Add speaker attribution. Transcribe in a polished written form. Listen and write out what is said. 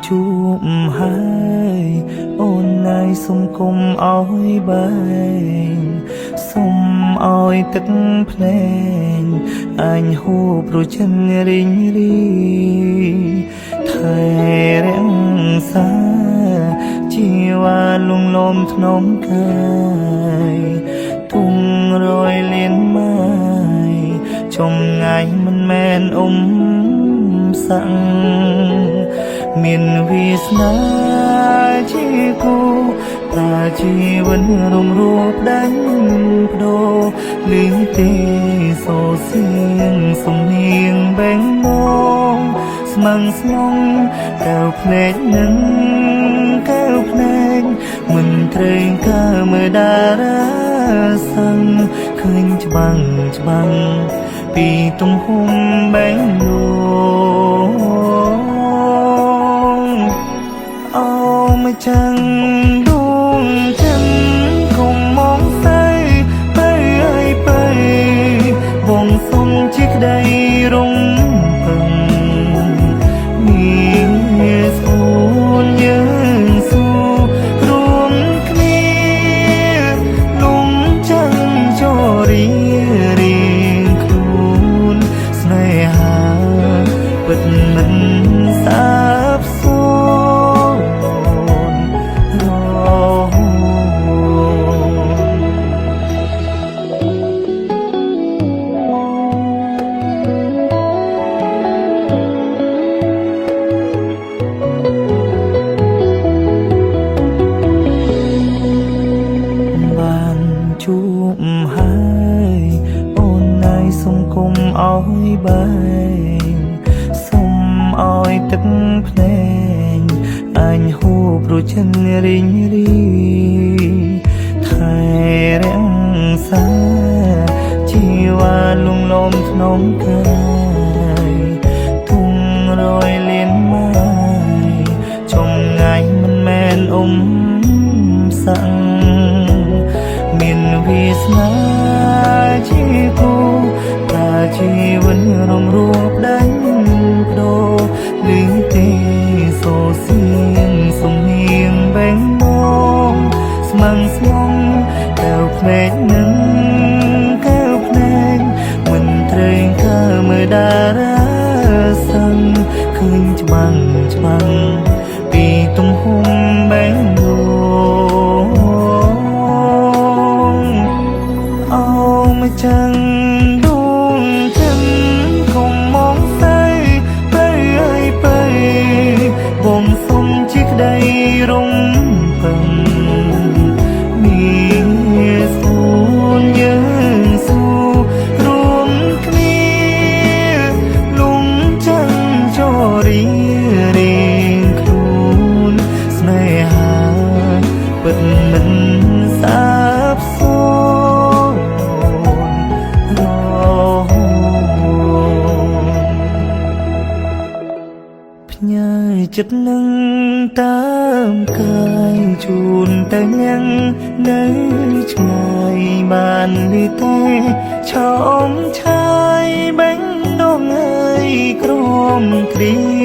Speaker 1: ជួបហើយអូនណាយសុំគុំអោយបែងសុំអោយទឹកភ្នែកអញហូបរចិនរីងរីថែរាំងសាជីវ៉ាលងលំធ្នមកាយទុំរយលៀនម៉ាយចំងាយមិនមែនសាំងមានវាសនាជាគូតាជីវិតរំរួបដាច់បដូរលីទេសូសៀងសំនៀងបែងមងស្មឹងស្មងកៅភ្នែកនឹងកៅភ្នែកមិនត្រេងកើមើលតារាសាំងឃើញច្បាំងច្បាំងពីទំហំបែងយងអោមកចាំងដួងចិនកុំមองស្អីទៅឲ្យទៅបងសុំជាក្តីរំពឹងមានស្គូនយើងស៊ូរួមគ្នាលំចាំងចរីរីស្នេហាពិតមិនសាបសូន្យរហូតបានជួបហើយអូនណាយសុំគុំអោយបែងសុំអោយទឹកភ្នែកអញហូបរចិនរីងរីថែរាំងសាជីវ៉ាលងលំធ្នមកាយទុំរយលៀនម៉ាយចំងាយមិនមែនសាំងមានវាសនាជាគូតាជីវិតរំរួបដាច់បដូរលីទេសូសៀងសំនៀងបែងមងស្មឹងស្មងកៅភ្នែកនឹងកៅភ្នែកមិនត្រេងកើមើលតារាសាំងឃើញច្បាំងច្បាំងពីទំហំបែងយងអោមកចាំងដួងចិនកុំមองស្អីទៅឲ្យទៅបងសុំជាក្តីរំពឹងមានស្គូនយើងស៊ូរួមគ្នាលំចាំងចរីរីខ្លួនស្នេហាពិតមិនសាបសូន្យរហូតផ្ញើចិត្តនឹងតាមកាយជូនទៅញ៉ាំងនៅឆ្ងាយបានលីទេឆោមឆាយបែងដងអើយក្រមគ្រា